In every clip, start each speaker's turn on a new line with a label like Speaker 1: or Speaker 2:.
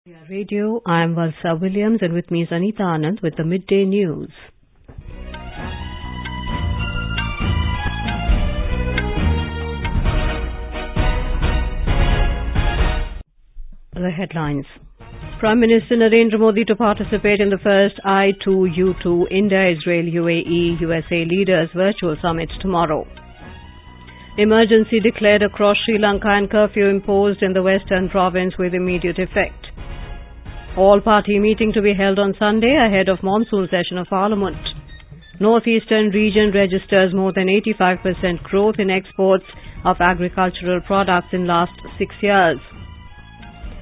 Speaker 1: Radio, I am Valsa Williams and with me is Anita Anand with the Midday News. The headlines. Prime Minister Narendra Modi to participate in the first I2U2 India, Israel, UAE, USA leaders virtual summit tomorrow. Emergency declared across Sri Lanka and curfew imposed in the western province with immediate effect. All-party meeting to be held on Sunday ahead of monsoon session of Parliament. Northeastern region registers more than 85% growth in exports of agricultural products in last 6 years.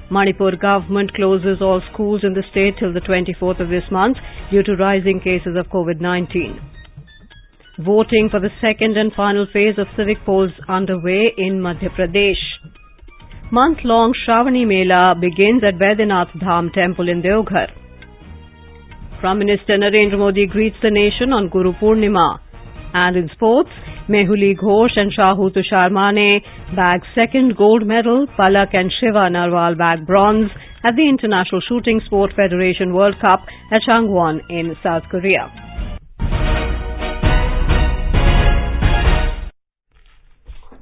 Speaker 1: Manipur government closes all schools in the state till the 24th of this month due to rising cases of COVID-19. Voting for the second and final phase of Civic polls underway in Madhya Pradesh. Month-long Shravani Mela begins at Vaidyanath Dham Temple in Deoghar. Prime Minister Narendra Modi greets the nation on Guru Purnima. And in sports, Mehuli Ghosh and Shahu Tushar Mane bag second gold medal, Palak and Shiva Narwal bag bronze at the International Shooting Sport Federation World Cup at Changwon in South Korea.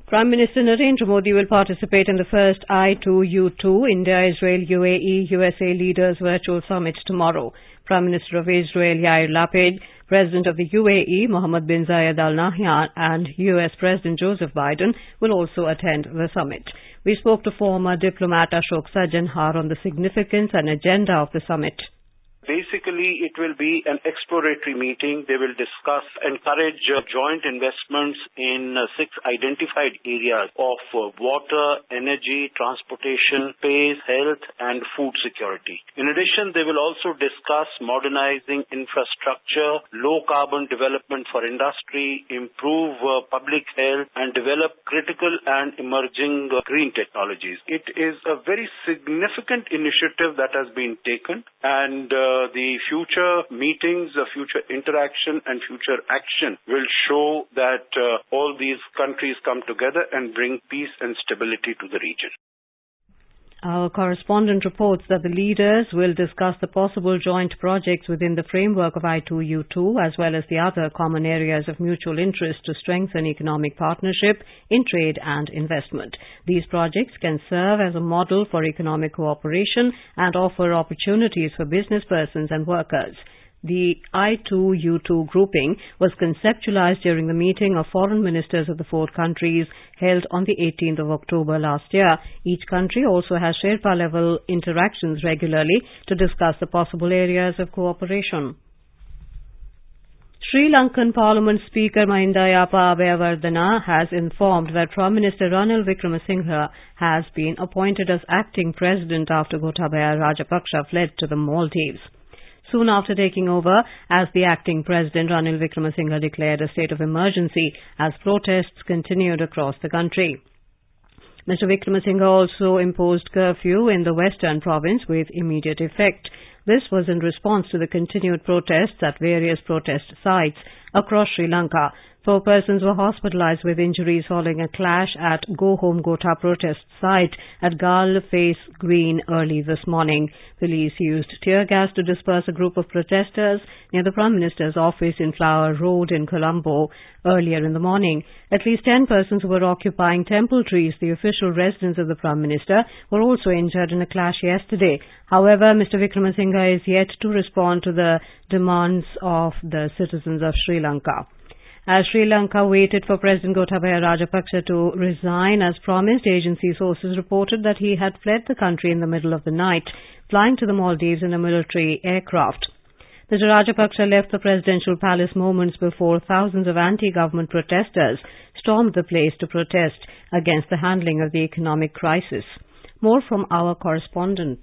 Speaker 1: Prime Minister Narendra Modi will participate in the first I2U2 India, Israel, UAE, USA leaders virtual summit tomorrow. Prime Minister of Israel Yair Lapid, President of the UAE Mohammed bin Zayed Al Nahyan and US President Joseph Biden will also attend the summit. We spoke to former diplomat Ashok Sajjanhar on the significance and agenda of the summit.
Speaker 2: Basically, it will be an exploratory meeting. They will encourage joint investments in 6 identified areas of water, energy, transportation, space, health, and food security. In addition, they will also discuss modernizing infrastructure, low-carbon development for industry, improve public health, and develop critical and emerging green technologies. It is a very significant initiative that has been taken, and the future meetings, the future interaction and future action will show that all these countries come together and bring peace and stability to the region.
Speaker 1: Our correspondent reports that the leaders will discuss the possible joint projects within the framework of I2U2 as well as the other common areas of mutual interest to strengthen economic partnership in trade and investment. These projects can serve as a model for economic cooperation and offer opportunities for business persons and workers. The I2U2 grouping was conceptualized during the meeting of foreign ministers of the 4 countries held on the 18th of October last year. Each country also has Sherpa-level interactions regularly to discuss the possible areas of cooperation. Sri Lankan Parliament Speaker Mahinda Yapa Abeyawardena has informed that Prime Minister Ranil Wickremesinghe has been appointed as acting president after Gotabaya Rajapaksa fled to the Maldives. Soon after taking over as the acting president, Ranil Wickremesinghe declared a state of emergency as protests continued across the country. Mr. Wickremesinghe also imposed curfew in the western province with immediate effect. This was in response to the continued protests at various protest sites across Sri Lanka. 4 persons were hospitalized with injuries following a clash at Go Home Gota protest site at Gal Face Green early this morning. Police used tear gas to disperse a group of protesters near the Prime Minister's office in Flower Road in Colombo earlier in the morning. At least 10 persons who were occupying temple trees, the official residence of the Prime Minister, were also injured in a clash yesterday. However, Mr. Wickremesinghe is yet to respond to the demands of the citizens of Sri Lanka. As Sri Lanka waited for President Gotabaya Rajapaksa to resign as promised, agency sources reported that he had fled the country in the middle of the night, flying to the Maldives in a military aircraft. Mr. Rajapaksa left the presidential palace moments before thousands of anti-government protesters stormed the place to protest against the handling of the economic crisis. More from our correspondent.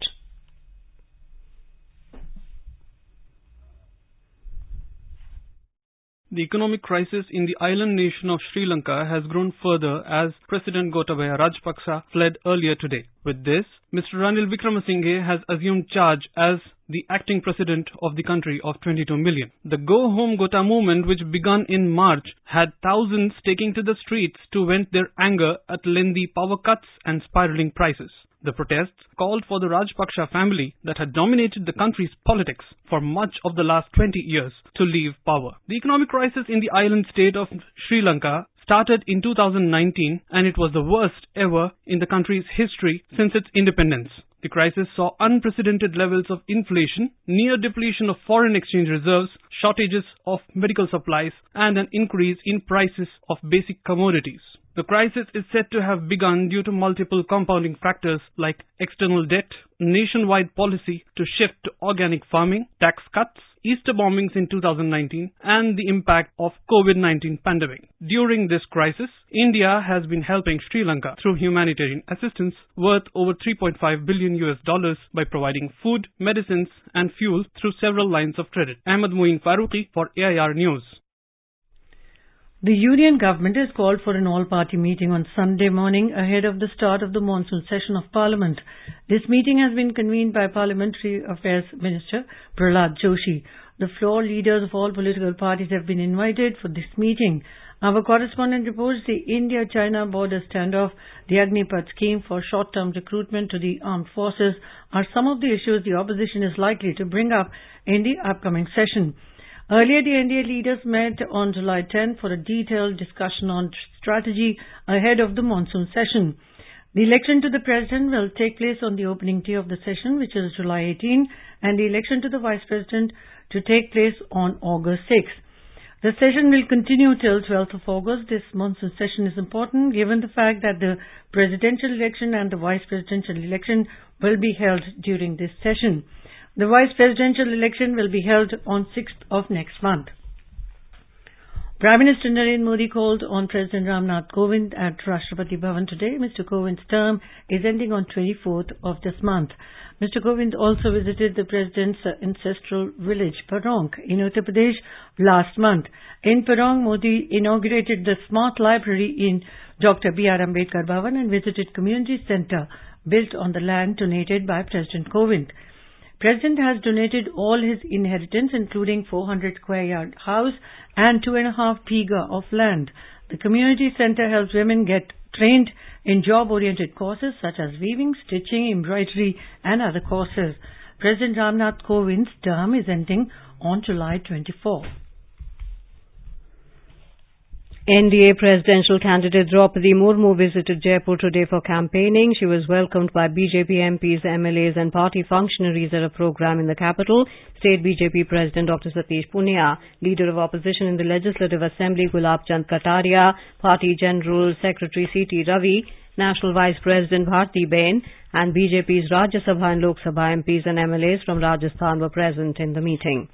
Speaker 3: The economic crisis in the island nation of Sri Lanka has grown further as President Gotabaya Rajapaksa fled earlier today. With this, Mr. Ranil Wickremesinghe has assumed charge as the acting president of the country of 22 million. The Go Home Gota movement, which began in March, had thousands taking to the streets to vent their anger at lengthy power cuts and spiraling prices. The protests called for the Rajpaksha family that had dominated the country's politics for much of the last 20 years to leave power. The economic crisis in the island state of Sri Lanka started in 2019 and it was the worst ever in the country's history since its independence. The crisis saw unprecedented levels of inflation, near depletion of foreign exchange reserves, shortages of medical supplies, and an increase in prices of basic commodities. The crisis is said to have begun due to multiple compounding factors like external debt, nationwide policy to shift to organic farming, tax cuts, Easter bombings in 2019, and the impact of COVID-19 pandemic. During this crisis, India has been helping Sri Lanka through humanitarian assistance worth over $3.5 billion by providing food, medicines, and fuel through several lines of credit. Ahmed Muin Faruqi for AIR News.
Speaker 4: The Union Government has called for an all-party meeting on Sunday morning ahead of the start of the monsoon session of Parliament. This meeting has been convened by Parliamentary Affairs Minister Prahlad Joshi. The floor leaders of all political parties have been invited for this meeting. Our correspondent reports the India-China border standoff, the Agnipath scheme for short-term recruitment to the armed forces are some of the issues the opposition is likely to bring up in the upcoming session. Earlier, the NDA leaders met on July 10 for a detailed discussion on strategy ahead of the monsoon session. The election to the president will take place on the opening day of the session, which is July 18, and the election to the vice president to take place on August 6. The session will continue till 12th of August. This monsoon session is important given the fact that the presidential election and the vice presidential election will be held during this session. The vice presidential election will be held on 6th of next month. Prime Minister Narendra Modi called on President Ramnath Kovind at Rashtrapati Bhavan today. Mr. Kovind's term is ending on 24th of this month. Mr. Kovind also visited the President's ancestral village, Parong, in Uttar Pradesh last month. In Parong, Modi inaugurated the Smart Library in Dr. B.R. Ambedkar Bhavan and visited Community Centre built on the land donated by President Kovind. President has donated all his inheritance, including 400 square yard house and 2.5 bighas of land. The community center helps women get trained in job-oriented courses such as weaving, stitching, embroidery and other courses. President Ramnath Kovind's term is ending on July 24.
Speaker 1: NDA presidential candidate Draupadi Murmu visited Jaipur today for campaigning. She was welcomed by BJP MPs, MLAs and party functionaries at a program in the capital. State BJP President Dr. Satish Punia, Leader of Opposition in the Legislative Assembly Gulab Chand Kataria, Party General Secretary C.T. Ravi, National Vice President Bharti Bain and BJP's Rajya Sabha and Lok Sabha MPs and MLAs from Rajasthan were present in the meeting.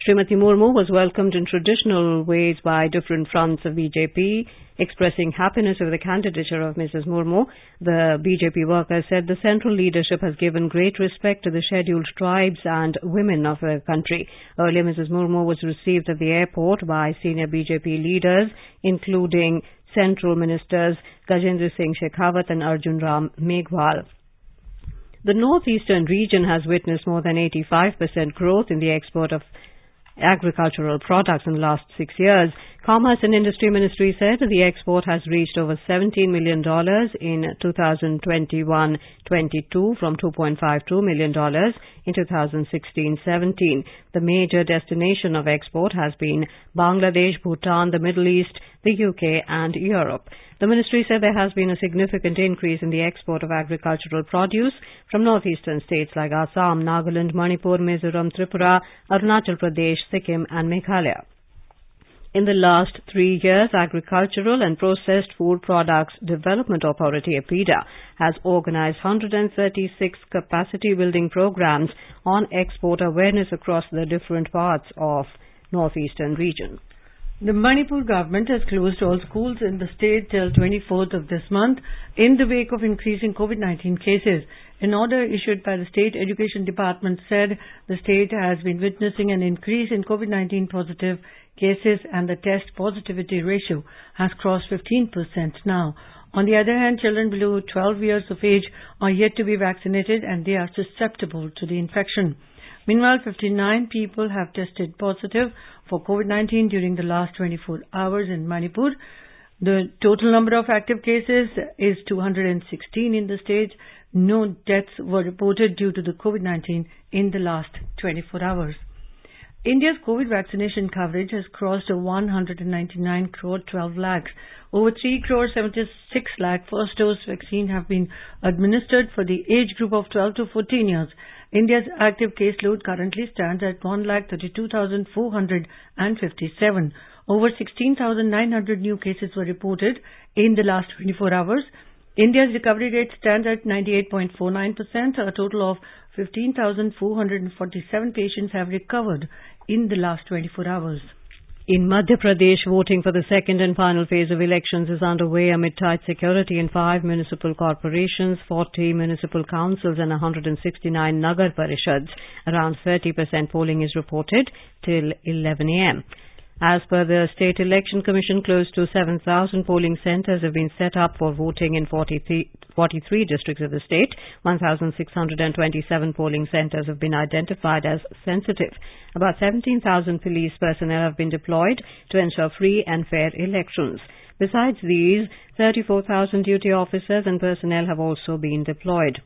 Speaker 1: Srimati Murmu was welcomed in traditional ways by different fronts of BJP. Expressing happiness over the candidature of Mrs. Murmu, the BJP workers said the central leadership has given great respect to the scheduled tribes and women of the country. Earlier, Mrs. Murmu was received at the airport by senior BJP leaders, including Central Ministers Gajendra Singh Shekhawat and Arjun Ram Meghwal. The northeastern region has witnessed more than 85% growth in the export of agricultural products in the last 6 years. Commerce and Industry Ministry said the export has reached over $17 million in 2021-22 from $2.52 million in 2016-17. The major destination of export has been Bangladesh, Bhutan, the Middle East, the UK and Europe. The ministry said there has been a significant increase in the export of agricultural produce from northeastern states like Assam, Nagaland, Manipur, Mizoram, Tripura, Arunachal Pradesh, Sikkim and Meghalaya. In the last 3 years, Agricultural and Processed Food Products Development Authority, APIDA, has organized 136 capacity-building programs on export awareness across the different parts of northeastern region.
Speaker 4: The Manipur government has closed all schools in the state till 24th of this month in the wake of increasing COVID-19 cases. An order issued by the State Education Department said the state has been witnessing an increase in COVID-19 positive cases and the test positivity ratio has crossed 15% now. On the other hand, children below 12 years of age are yet to be vaccinated and they are susceptible to the infection. Meanwhile, 59 people have tested positive for COVID-19 during the last 24 hours in Manipur. The total number of active cases is 216 in the state. No deaths were reported due to the COVID-19 in the last 24 hours. India's COVID vaccination coverage has crossed 199 crore 12 lakhs. Over 3 crore 76 lakh first dose vaccine have been administered for the age group of 12 to 14 years. India's active caseload currently stands at 1,32,457. Over 16,900 new cases were reported in the last 24 hours. India's recovery rate stands at 98.49%. A total of 15,447 patients have recovered in the last 24 hours.
Speaker 1: In Madhya Pradesh, voting for the second and final phase of elections is underway amid tight security in 5 municipal corporations, 40 municipal councils and 169 Nagar Parishads. Around 30% polling is reported till 11 a.m. As per the State Election Commission, close to 7,000 polling centres have been set up for voting in 43 districts of the state. 1,627 polling centres have been identified as sensitive. About 17,000 police personnel have been deployed to ensure free and fair elections. Besides these, 34,000 duty officers and personnel have also been deployed.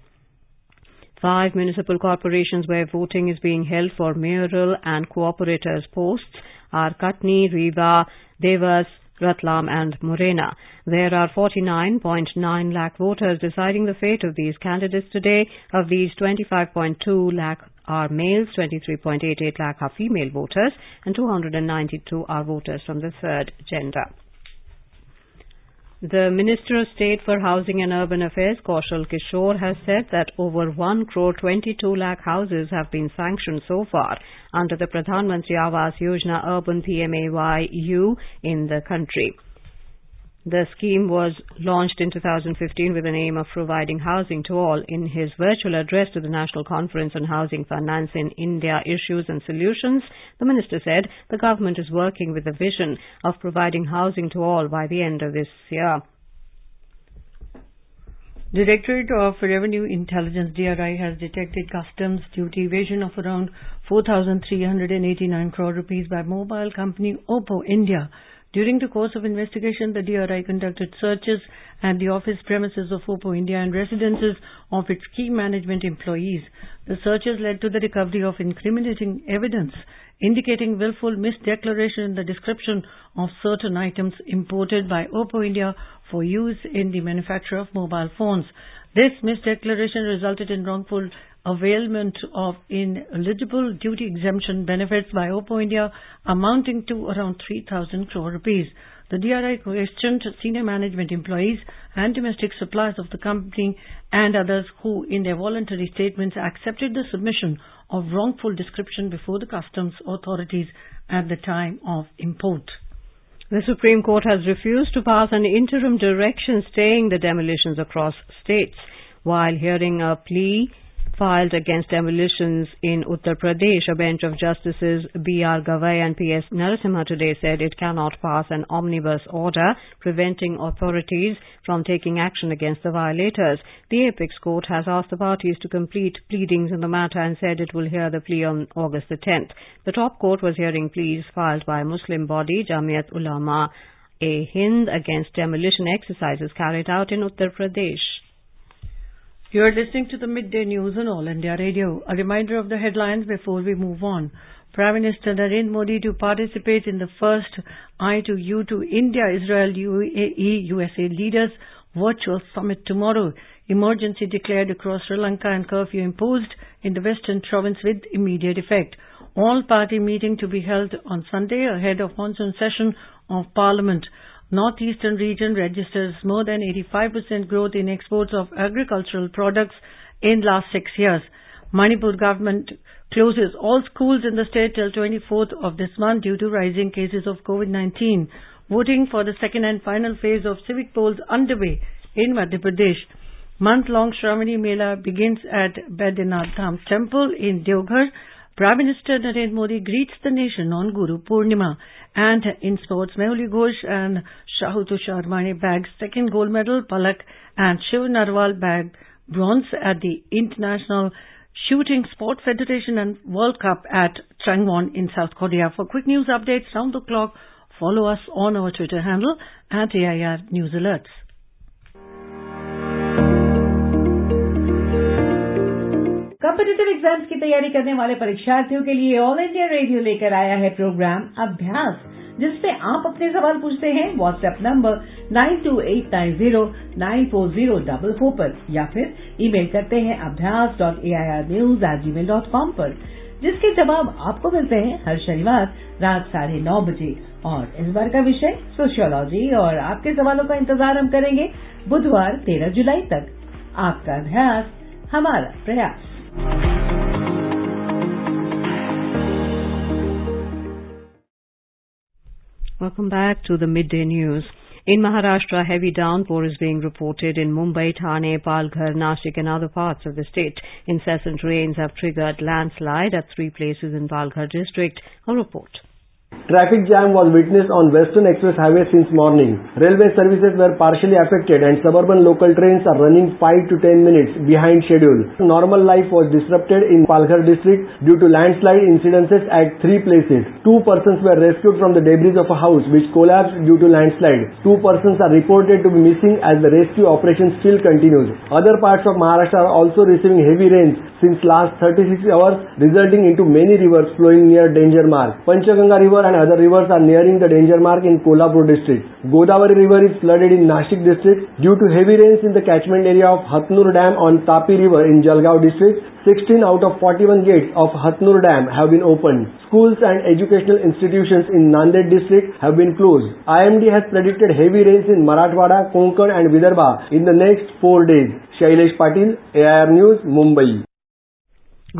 Speaker 1: 5 municipal corporations where voting is being held for mayoral and cooperators posts are Katni, Rewa, Devas, Ratlam and Morena. There are 49.9 lakh voters deciding the fate of these candidates today. Of these, 25.2 lakh are males, 23.88 lakh are female voters and 292 are voters from the third gender. The Minister of State for Housing and Urban Affairs, Kaushal Kishore, has said that over 1 crore 22 lakh houses have been sanctioned so far under the Pradhan Mantri Awas Yojana Urban PMAY-U in the country. The scheme was launched in 2015 with an aim of providing housing to all. In his virtual address to the National Conference on Housing Finance in India Issues and Solutions, the Minister said the government is working with a vision of providing housing to all by the end of this year.
Speaker 4: Directorate of Revenue Intelligence DRI has detected customs duty evasion of around 4,389 crore rupees by mobile company Oppo India. During the course of investigation, the DRI conducted searches at the office premises of Oppo India and residences of its key management employees. The searches led to the recovery of incriminating evidence indicating willful misdeclaration in the description of certain items imported by Oppo India for use in the manufacture of mobile phones. This misdeclaration resulted in wrongful availment of ineligible duty exemption benefits by Oppo India amounting to around 3,000 crore rupees. The DRI questioned senior management employees and domestic suppliers of the company and others who, in their voluntary statements, accepted the submission of wrongful description before the customs authorities at the time of import.
Speaker 1: The Supreme Court has refused to pass an interim direction staying the demolitions across states. While hearing a plea filed against demolitions in Uttar Pradesh, a bench of Justices B.R. Gavai and P.S. Narasimha today said it cannot pass an omnibus order preventing authorities from taking action against the violators. The Apex Court has asked the parties to complete pleadings in the matter and said it will hear the plea on August the 10th. The top court was hearing pleas filed by Muslim body Jamiat Ulama-e-Hind against demolition exercises carried out in Uttar Pradesh.
Speaker 4: You are listening to the Midday News on All India Radio. A reminder of the headlines before we move on. Prime Minister Narendra Modi to participate in the first I-to-U to India, Israel, UAE, USA leaders virtual summit tomorrow. Emergency declared across Sri Lanka and curfew imposed in the Western Province with immediate effect. All-party meeting to be held on Sunday ahead of monsoon session of Parliament. Northeastern region registers more than 85% growth in exports of agricultural products in last 6 years. Manipur government closes all schools in the state till 24th of this month due to rising cases of COVID-19. Voting for the second and final phase of Civic polls underway in Madhya Pradesh. Month-long Shravani Mela begins at Baidyanath Dham Temple in Deoghar. Prime Minister Narendra Modi greets the nation on Guru Purnima. And in sports, Mehuli Ghosh and Shahu Tushar Mane bagged second gold medal. Palak and Shiv Narwal bagged bronze at the International Shooting Sport Federation and World Cup at Changwon in South Korea. For quick news updates round the clock, follow us on our Twitter handle @AIR News Alerts.
Speaker 5: Competitive exams की तैयारी करने वाले परीक्षार्थियों के लिए all India radio लेकर आया है प्रोग्राम अभ्यास, जिसमें आप अपने सवाल पूछते हैं व्हाट्सएप नंबर 9289094044 पर या फिर ईमेल करते हैं abhyas.airnews@gmail.com पर, जिसके जवाब आपको मिलते हैं हर शनिवार रात 9:30 बजे। और इस बार का विषय सोशियोलॉजी और आपके सवालों का इंतजार हम करेंगे बुधवार 13 जुलाई तक। आपका अभ्यास हमारा प्रयास।
Speaker 1: Welcome back to the midday news. In Maharashtra, heavy downpour is being reported in Mumbai, Thane, Palghar, Nashik and other parts of the state. Incessant rains have triggered landslide at 3 places in Palghar district. A report.
Speaker 6: Traffic jam was witnessed on Western Express Highway since morning. Railway services were partially affected and suburban local trains are running 5 to 10 minutes behind schedule. Normal life was disrupted in Palghar district due to landslide incidences at 3 places. 2 persons were rescued from the debris of a house which collapsed due to landslide. 2 persons are reported to be missing as the rescue operation still continues. Other parts of Maharashtra are also receiving heavy rains since last 36 hours, resulting into many rivers flowing near danger mark. Panchaganga river and other rivers are nearing the danger mark in Kolhapur district. Godavari river is flooded in Nashik district due to heavy rains in the catchment area of Hatnur Dam on Tapi river in Jalgaon district. 16 out of 41 gates of Hatnur Dam have been opened. Schools and educational institutions in Nanded district have been closed. IMD has predicted heavy rains in Marathwada, Konkan and Vidarbha in the next 4 days. Shailesh Patil, AIR News, Mumbai.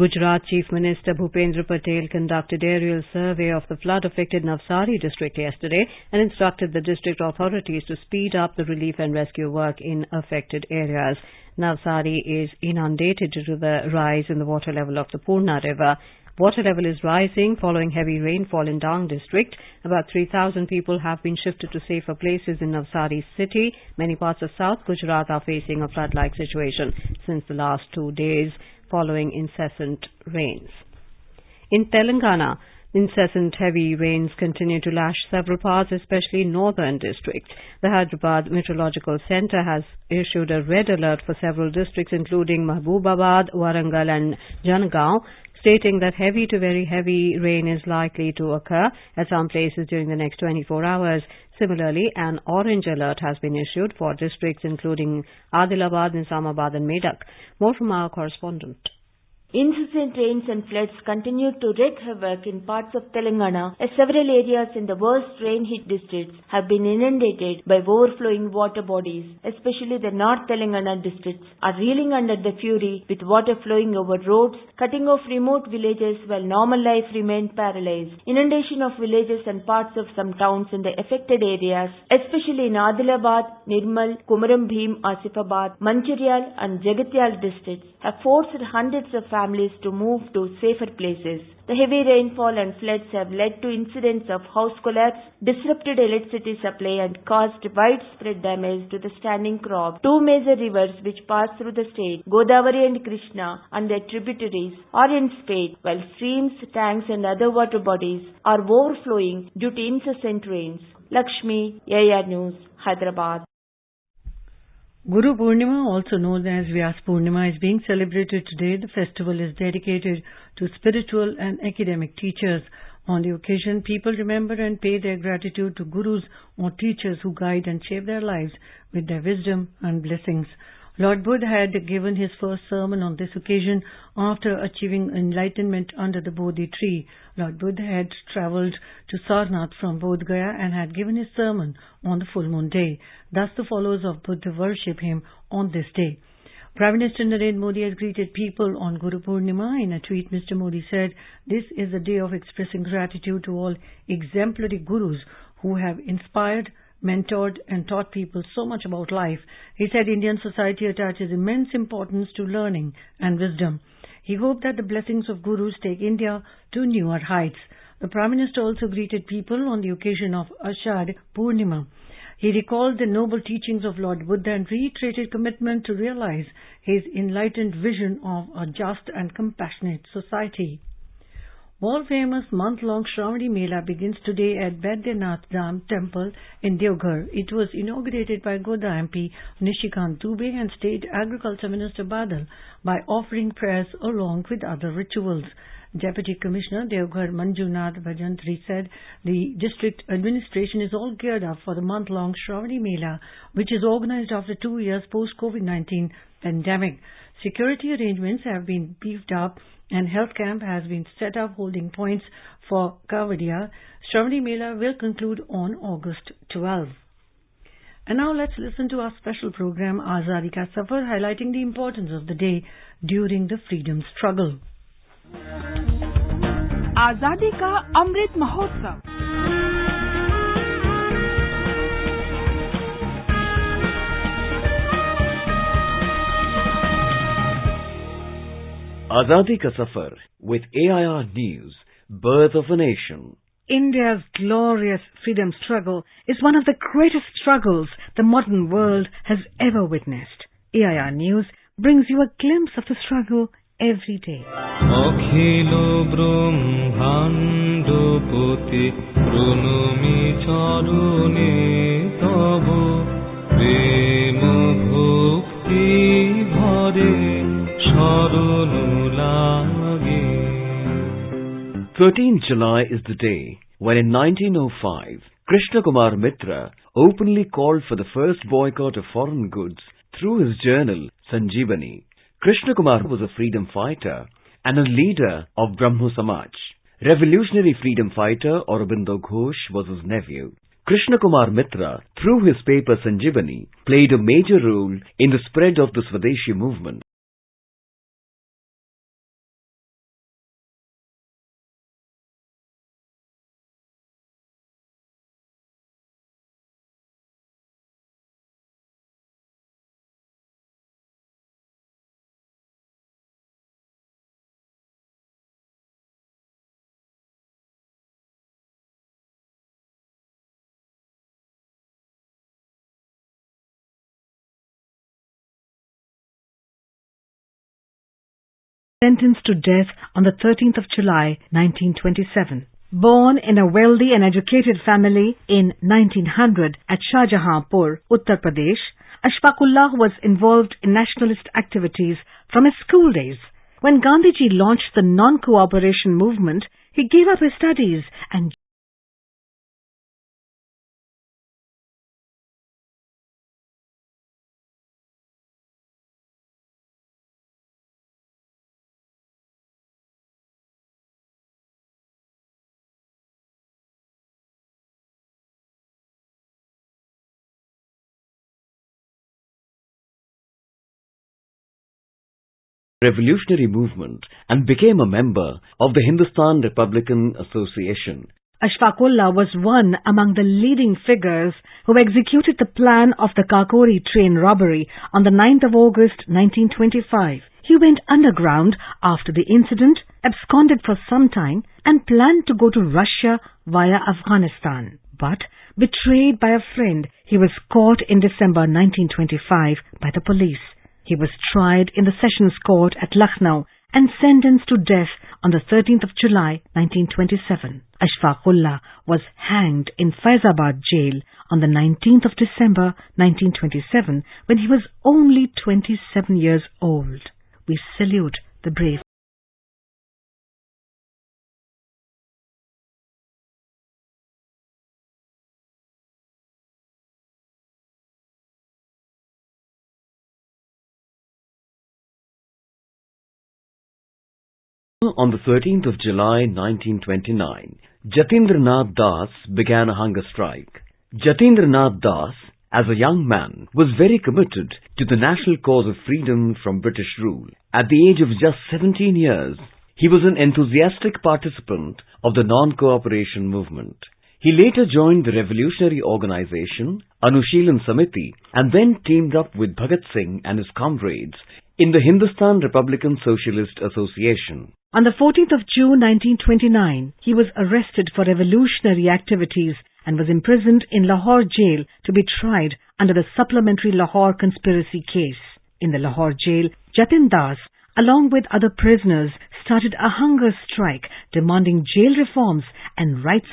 Speaker 1: Gujarat Chief Minister Bhupendra Patel conducted aerial survey of the flood-affected Navsari district yesterday and instructed the district authorities to speed up the relief and rescue work in affected areas. Navsari is inundated due to the rise in the water level of the Purna River. Water level is rising following heavy rainfall in Dang district. About 3,000 people have been shifted to safer places in Navsari city. Many parts of South Gujarat are facing a flood-like situation since the last 2 days following incessant rains. In Telangana, incessant heavy rains continue to lash several parts, especially northern districts. The Hyderabad Meteorological Centre has issued a red alert for several districts including Mahbubabad, Warangal and Jangaon, stating that heavy to very heavy rain is likely to occur at some places during the next 24 hours. Similarly, an orange alert has been issued for districts including Adilabad, Nizamabad and Medak. More from our correspondent.
Speaker 7: Incessant rains and floods continue to wreak havoc in parts of Telangana as several areas in the worst rain-hit districts have been inundated by overflowing water bodies. Especially the North Telangana districts are reeling under the fury with water flowing over roads, cutting off remote villages while normal life remained paralyzed. Inundation of villages and parts of some towns in the affected areas, especially in Adilabad, Nirmal, Kumaram Bhim, Asifabad, Manchiryal and Jagatyal districts, have forced hundreds of families to move to safer places. The heavy rainfall and floods have led to incidents of house collapse, disrupted electricity supply and caused widespread damage to the standing crop. 2 major rivers which pass through the state, Godavari and Krishna and their tributaries, are in spate, while streams, tanks and other water bodies are overflowing due to incessant rains. Lakshmi, AIR News, Hyderabad.
Speaker 4: Guru Purnima, also known as Vyas Purnima, is being celebrated today. The festival is dedicated to spiritual and academic teachers. On the occasion, people remember and pay their gratitude to gurus or teachers who guide and shape their lives with their wisdom and blessings. Lord Buddha had given his first sermon on this occasion after achieving enlightenment under the Bodhi tree. Lord Buddha had travelled to Sarnath from Bodh Gaya and had given his sermon on the full moon day. Thus the followers of Buddha worship him on this day. Prime Minister Narendra Modi has greeted people on Guru Purnima. In a tweet, Mr. Modi said, "This is a day of expressing gratitude to all exemplary gurus who have inspired, mentored and taught people so much about life." He said Indian society attaches immense importance to learning and wisdom. He hoped that the blessings of gurus take India to newer heights. The Prime Minister also greeted people on the occasion of Ashad Purnima. He recalled the noble teachings of Lord Buddha and reiterated commitment to realize his enlightened vision of a just and compassionate society. World-famous month-long Shravani Mela begins today at Madhya Temple in Deoghar. It was inaugurated by Goda MP Nishikant Dubey and State Agriculture Minister Badal by offering prayers along with other rituals. Deputy Commissioner Deoghar Manjunath Bhajantri said the district administration is all geared up for the month-long Shravani Mela, which is organized after 2 years post-COVID-19 pandemic. Security arrangements have been beefed up and health camp has been set up holding points for Kavadia. Shravani Mela will conclude on August 12. And now let's listen to our special program Azadi Ka Safar, highlighting the importance of the day during the freedom struggle.
Speaker 8: आजादी का Amrit Mahotsav.
Speaker 9: Azadi Ka Safar with AIR News, Birth of a Nation.
Speaker 1: India's glorious freedom struggle is one of the greatest struggles the modern world has ever witnessed. AIR News brings you a glimpse of the struggle every day.
Speaker 10: Akhilo brahmando poti pranami charone tabo prema bhakti bhare sharono lage.
Speaker 9: 13th July is the day when in 1905 Krishna Kumar Mitra openly called for the first boycott of foreign goods through his journal Sanjeevani. Krishna Kumar was a freedom fighter and a leader of Brahmo Samaj. Revolutionary freedom fighter Aurobindo Ghosh was his nephew. Krishna Kumar Mitra, through his paper Sanjeevani, played a major role in the spread of the Swadeshi movement.
Speaker 1: Sentenced to death on the 13th of July, 1927. Born in a wealthy and educated family in 1900 at Shahjahanpur, Uttar Pradesh, Ashfaqullah was involved in nationalist activities from his school days. When Gandhiji launched the non-cooperation movement, he gave up his studies and
Speaker 9: Revolutionary movement and became a member of the Hindustan Republican Association.
Speaker 1: Ashfaqullah was one among the leading figures who executed the plan of the Kakori train robbery on the 9th of August 1925. He went underground after the incident, absconded for some time and planned to go to Russia via Afghanistan. But, betrayed by a friend, he was caught in December 1925 by the police. He was tried in the Sessions Court at Lucknow and sentenced to death on the 13th of July 1927. Ashfaqullah was hanged in Faizabad jail on the 19th of December 1927 when he was only 27 years old. We salute the brave.
Speaker 9: On the 13th of July 1929, Jatindranath Das began a hunger strike. Jatindranath Das, as a young man, was very committed to the national cause of freedom from British rule. At the age of just 17 years, he was an enthusiastic participant of the non-cooperation movement. He later joined the revolutionary organization, Anushilan Samiti, and then teamed up with Bhagat Singh and his comrades in the Hindustan Republican Socialist Association.
Speaker 1: On the 14th of June 1929, he was arrested for revolutionary activities and was imprisoned in Lahore jail to be tried under the supplementary Lahore conspiracy case. In the Lahore jail, Jatin Das, along with other prisoners, started a hunger strike demanding jail reforms and rights.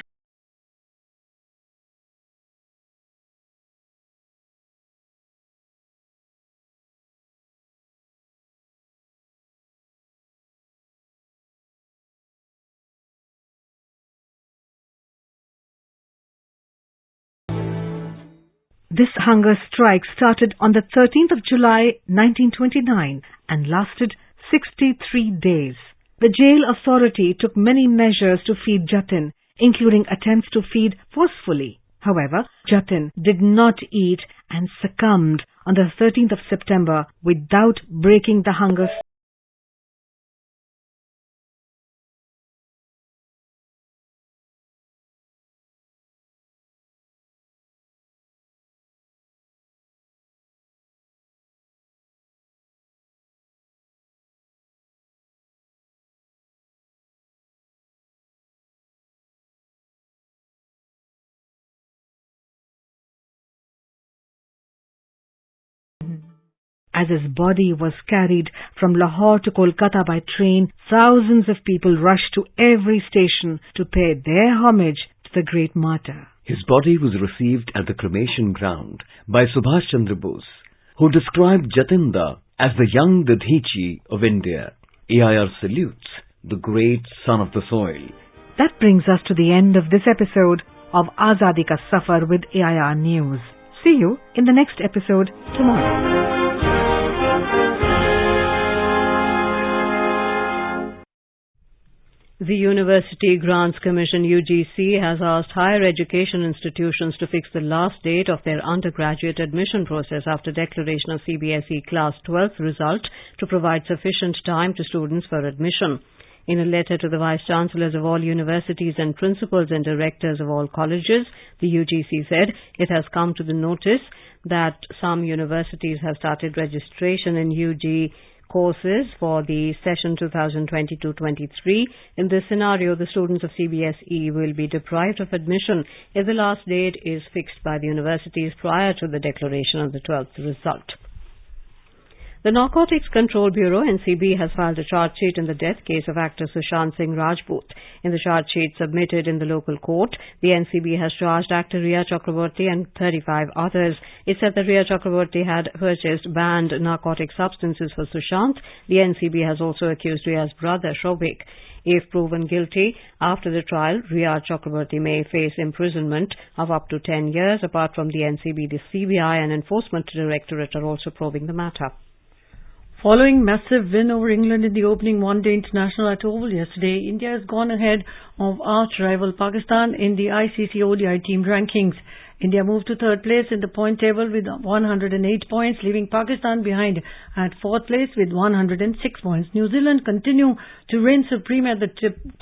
Speaker 1: This hunger strike started on the 13th of July 1929 and lasted 63 days. The jail authority took many measures to feed Jatin, including attempts to feed forcefully. However, Jatin did not eat and succumbed on the 13th of September without breaking the hunger strike. As his body was carried from Lahore to Kolkata by train, thousands of people rushed to every station to pay their homage to the great martyr.
Speaker 9: His body was received at the cremation ground by Subhash Chandra Bose, who described Jatin Da as the young Dadhichi of India. AIR salutes the great son of the soil.
Speaker 1: That brings us to the end of this episode of Azadi Ka Safar with AIR News. See you in the next episode tomorrow. The University Grants Commission UGC has asked higher education institutions to fix the last date of their undergraduate admission process after declaration of CBSE Class 12 result to provide sufficient time to students for admission. In a letter to the Vice-Chancellors of all universities and principals and directors of all colleges, the UGC said it has come to the notice that some universities have started registration in UG courses for the session 2022-23. In this scenario, the students of CBSE will be deprived of admission if the last date is fixed by the universities prior to the declaration of the 12th result. The Narcotics Control Bureau, NCB, has filed a charge sheet in the death case of actor Sushant Singh Rajput. In the charge sheet submitted in the local court, the NCB has charged actor Riya Chakraborty and 35 others. It said that Riya Chakraborty had purchased banned narcotic substances for Sushant. The NCB has also accused Riya's brother Shobik. If proven guilty, after the trial, Riya Chakraborty may face imprisonment of up to 10 years. Apart from the NCB, the CBI and Enforcement Directorate are also probing the matter.
Speaker 4: Following massive win over England in the opening one-day international at Oval yesterday, India has gone ahead of arch-rival Pakistan in the ICC ODI team rankings. India moved to third place in the point table with 108 points, leaving Pakistan behind at fourth place with 106 points. New Zealand continue to reign supreme at the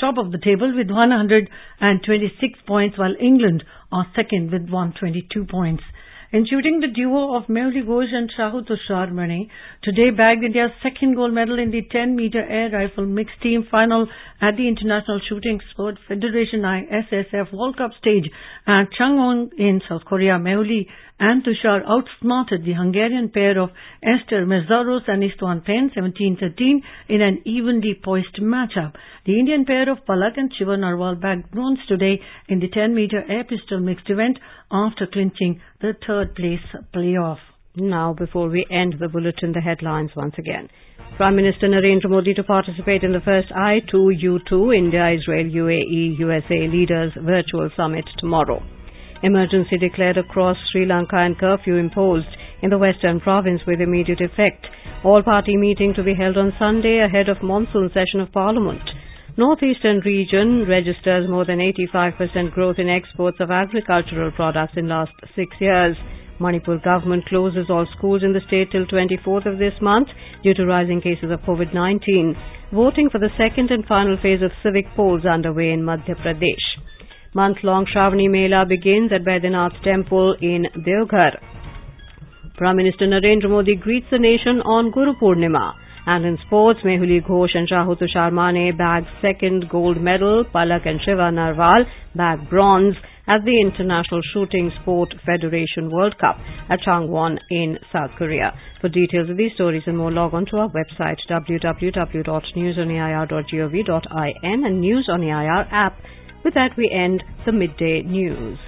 Speaker 4: top of the table with 126 points, while England are second with 122 points. In shooting, the duo of Mehuli Ghosh and Shahu Tushar Mane today bagged India's second gold medal in the 10-meter air rifle mixed team final at the International Shooting Sport Federation ISSF World Cup stage at Changwon in South Korea. Mehuli and Tushar outsmarted the Hungarian pair of Esther Meszaros and Istvan Pen 17-13 in an evenly poised matchup. The Indian pair of Palak and Shiva Narwal bagged bronze today in the 10-meter air pistol mixed event after clinching the third place playoff.
Speaker 1: Now, before we end the bulletin, the headlines once again. Prime Minister Narendra Modi to participate in the first I2U2 India, Israel, UAE, USA leaders virtual summit tomorrow. Emergency declared across Sri Lanka and curfew imposed in the western province with immediate effect. All-party meeting to be held on Sunday ahead of monsoon session of Parliament. Northeastern region registers more than 85% growth in exports of agricultural products in last 6 years. Manipur government closes all schools in the state till 24th of this month due to rising cases of COVID-19. Voting for the second and final phase of Civic polls underway in Madhya Pradesh. Month-long Shravani Mela begins at Baidyanath Temple in Deoghar. Prime Minister Narendra Modi greets the nation on Guru Purnima. And in sports, Mehuli Ghosh and Shahu Tushar Mane bagged second gold medal, Palak and Shiva Narwal bagged bronze, at the International Shooting Sport Federation World Cup at Changwon in South Korea. For details of these stories and more, log on to our website www.newsonair.gov.in and News on AIR app. With that, we end the Midday News.